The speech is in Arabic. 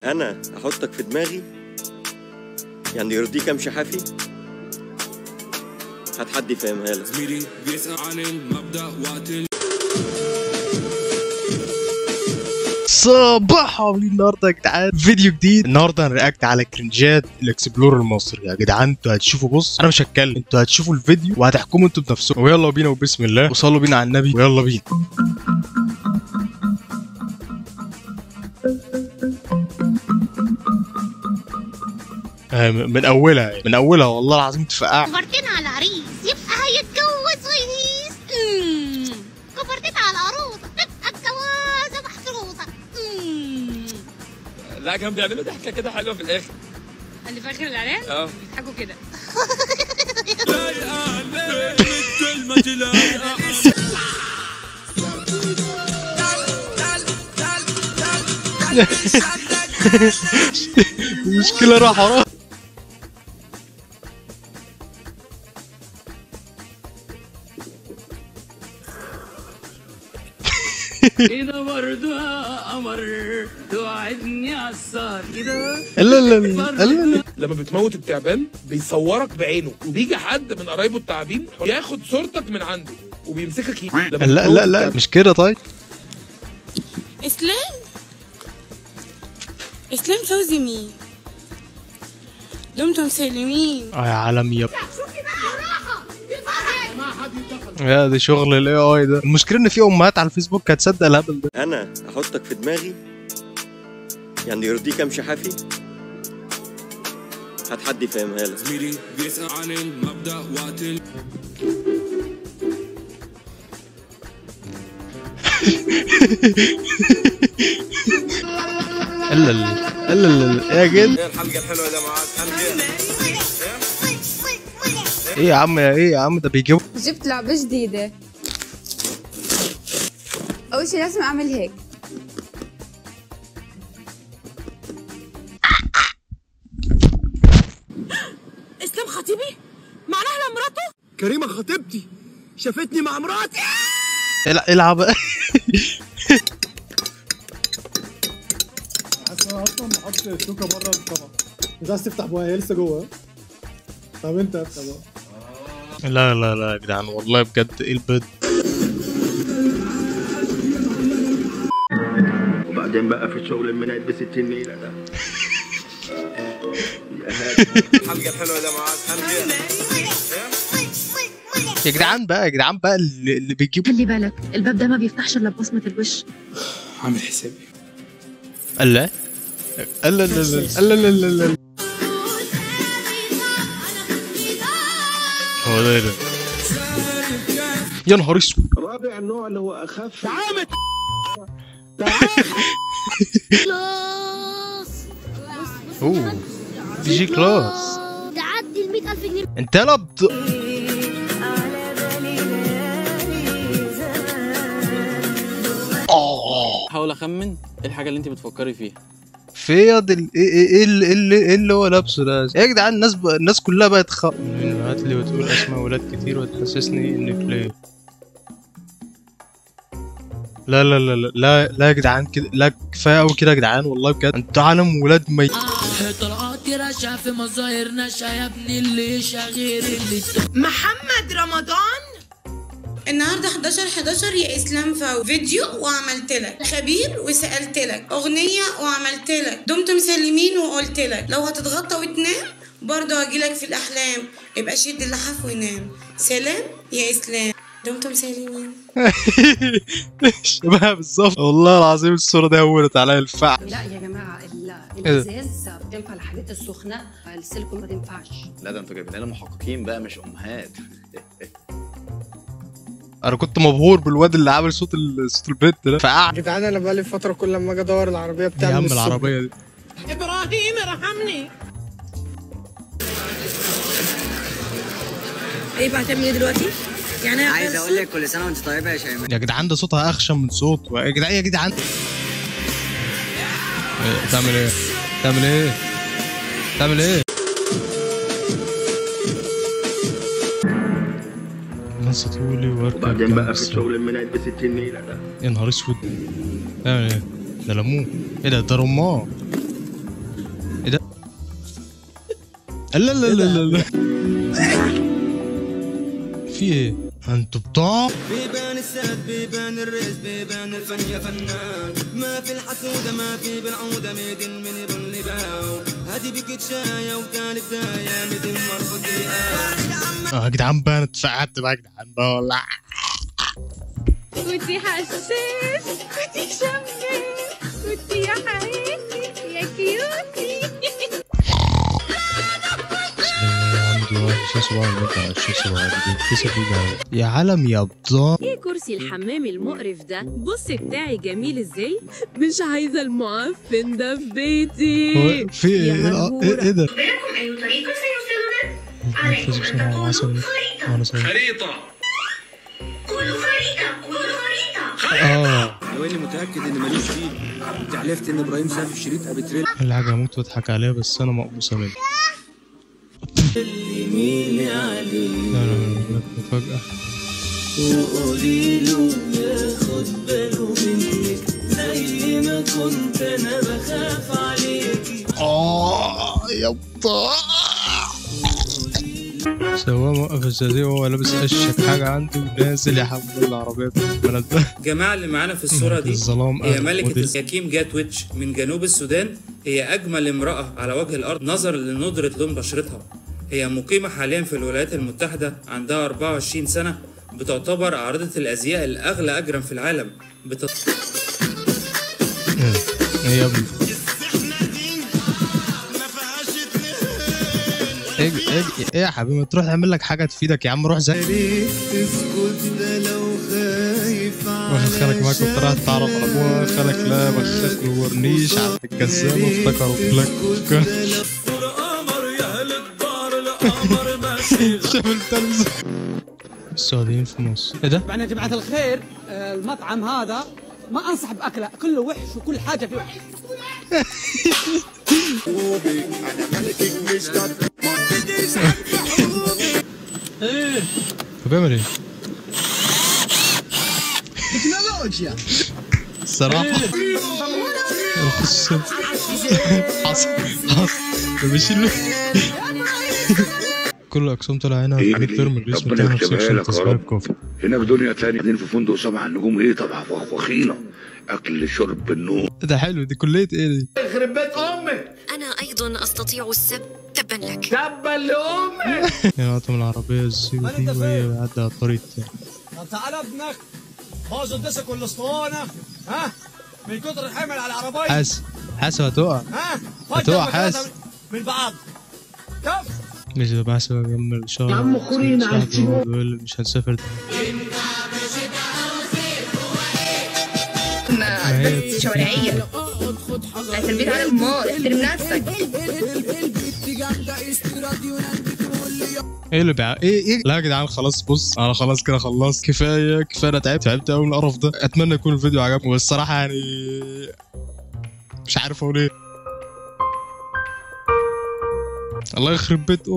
انا احطك في دماغي، يعني يرضيك امشي حافي؟ هات حد يفهمها لك. زميلي بيسأل عن المبدأ وقت صباح عاملين النهارده يا جدعان فيديو جديد. النهارده هنرياكت على كرنجات الاكسبلور المصري. يا جدعان انتوا هتشوفوا، بص انا مش هتكلم، انتوا هتشوفوا الفيديو وهتحكموا انتوا بنفسكم. ويلا بينا وبسم الله وصلوا بينا على النبي ويلا بينا. من اولها والله العظيم تفقع. كبرتين على عريس يبقى هيتجوز غيث. كبرتين على عروسه تبقى الجوازه محروسه. لا كانوا بيعملوا ضحكه كده حلوه في الاخر. اللي في اخر الاعلان بيضحكوا كده. المشكلة راح كده برضه قمر توعدني على السهر كده. لا لما بتموت التعبان بيصورك بعينه، وبيجي حد من قرايبه التعابين ياخد صورتك من عنده وبيمسكك لا مش كده. طيب اسلام فوزي مين؟ دمتم سالمين. يا عالم يا يا ده شغل الاي اي ده. المشكله ان في امهات على الفيسبوك هتصدق الهبل ده. انا احطك في دماغي، يعني يرضيك امشي حافي؟ هات حد يفهمها لك. زميلي بيسأل عن المبدأ وقت لا يا جد. ايه الحلقه الحلوه ده معاك حلقه؟ ايه يا عم ده بيجيب. جبت لعبة جديدة. أول شي لازم أعمل هيك. اسلام خطيبي؟ معناها مراته؟ كريمة خطيبتي شافتني مع مراتي. العب. اصلا حط الشوكة بره الطبق. مش عايز تفتح بوها، هي لسه جوه. طب انت افتح بقى. لا يا جدعان والله بجد ايه البيض. وبعدين بقى في الشغل المنايد ب60 نيلة ده. الحلقه الحلوه ده معاك حلقه. يا جدعان بقى اللي بيجيب. خلي بالك الباب ده ما بيفتحش الا ببصمة الوش. عامل حسابي. لا هو ده يا نهار اسود. رابع النوع اللي هو اخف. خلاص اوه دي جي كلاس. تعدي ال 100,000 جنيه. انت لبط. حاول اخمن ايه الحاجه اللي انت بتفكري فيها. فيض ايه اللي هو لابسه ده يا جدعان. الناس كلها بقت هات لي وتقول اسماء ولاد كتير وتحسسني اني بلاي. لا يا جدعان كده، لا كفايه قوي كده يا جدعان والله بجد. انتوا عالم ولاد مي. طلعات رشا في مظاهر نشا يا ابني اللي غير اللي محمد رمضان. النهارده 11/11 يا اسلام فوزي. فيديو وعملت لك، خبير وسالت لك، اغنيه وعملت لك، دمتم سالمين وقلت لك لو هتتغطى وتنام برضه هجيلك في الاحلام، يبقى شد اللحاف ونام. سلام يا اسلام دمتم سالمين. شبهها بالظبط والله العظيم. الصوره دي هونت عليا الفعل. لا يا جماعة الازاز بتنفع الحاجات السخنة، السيليكون ما تنفعش. لا ده انتوا جايبين لنا محققين بقى مش امهات. انا كنت مبهور بالواد اللي عامل صوت البيت ده. فقع. يا جدعان انا بقالي فترة كل لما اجي ادور العربية بتاعتي. يا عم العربية دي. ابراهيم ارحمني. ايه بقى هتعمل ايه دلوقتي؟ يعني عايز اقول لك كل سنه وانت طيبه يا شيماء. يا جدعان ده صوتها اخشن من صوت. يا جدعان تعمل ايه؟ نصتولي واركب. وبعدين بقى في الشغل المنايد ب60 نيلة ده. يا نهار اسود. تعمل ايه؟ ده ليمون. ايه ده رمان. لا لا لا لا لا في ايه؟ انتوا بتوع بيبان السد بيبان الرز بيبان الفن يا فنان، ما في الحسودة ما في بالعودة ميدن من ابن لباو، هادي بك شاية وتاني بداية ميدن مرفض لقاو. يا جدعان بقى انا اتفقعت بقى يا جدعان بقى والله. كنتي حشاش كنتي شماش كنتي يا حياتي يا كيوتي. يا علم يا بضاعة. ايه كرسي الحمام المقرف ده؟ بص بتاعي جميل ازاي؟ مش عايزة المعفن ده في بيتي. في ايه؟ ايه ده؟ بينكم أي طريق سيوصلنا؟ عليكم أن تقولوا خريطة. قولوا خريطة قولوا خريطة. لو اني متاكد اني ماليش فيه، انت حلفت ان ابراهيم سافر شريط ابي تريل. كل حاجة هموت واضحك عليها بس انا مقبوصة مني. اللي عليه لا لا مفاجأة. وقولي له ياخد باله منك زي ما كنت انا بخاف عليكي. يا بضاعة. سواء موقف الزقازيق وهو لابس اشك حاجة عنده نازل يحمل العربية في البلد ده. الجماعة اللي معانا في الصورة دي هي ملكة اليكيم جاتويتش من جنوب السودان. هي أجمل امرأة على وجه الأرض نظرا لندرة لون بشرتها. هي مقيمة حاليا في الولايات المتحدة، عندها 24 سنة، بتعتبر عارضة الأزياء الأغلى أجرا في العالم. ايه يا ابني؟ ايه يا حبيبي، ما تروح تعمل لك حاجة تفيدك يا عم، روح زي اسكت ده لو خايف واخد خالك معاك وانت رايح تعرف ابوها، خالك لا ما ورنيش عند الكذاب وافتكروا بلاك. شاف التلفزيون. السعوديين في مصر ايه ده؟ يعني يا جماعة الخير المطعم هذا ما انصح باكله، كله وحش وكل حاجة فيه وحش. ايه بيعمل ايه؟ تكنولوجيا الصراحة حصل بيشيل كل اقسام طلع هنا حاجات ترمي الاسم بتاعنا في سكشن تسبيب كوفي. هنا في دنيا تانية في فندق 7 نجوم. ايه طبعا فخفخينة، اكل شرب النوم. ده حلو. دي كلية ايه دي؟ يخرب بيت امك. انا ايضا استطيع السب. تبا لك. تبا لامك. هنا من العربية الزيرو دي وهي بيعدي على الطريق التاني. طب تعال ابنك باظ الدسك والاسطوانة ها من كتر الحمل على العربية. حاسب هتقع. هتقع حاسب من بعض. كف مش بحسب اكمل شهر. يا عم خورينا عايزين مش هنسافر. شوارعية تربية على الماء، احترم نفسك. ايه اللي ايه لا يا جدعان خلاص. بص انا خلاص كده خلصت. كفايه انا تعبت قوي من القرف ده. اتمنى يكون الفيديو عجبكم والصراحه يعني مش عارف اقول ايه. الله يخرب بيت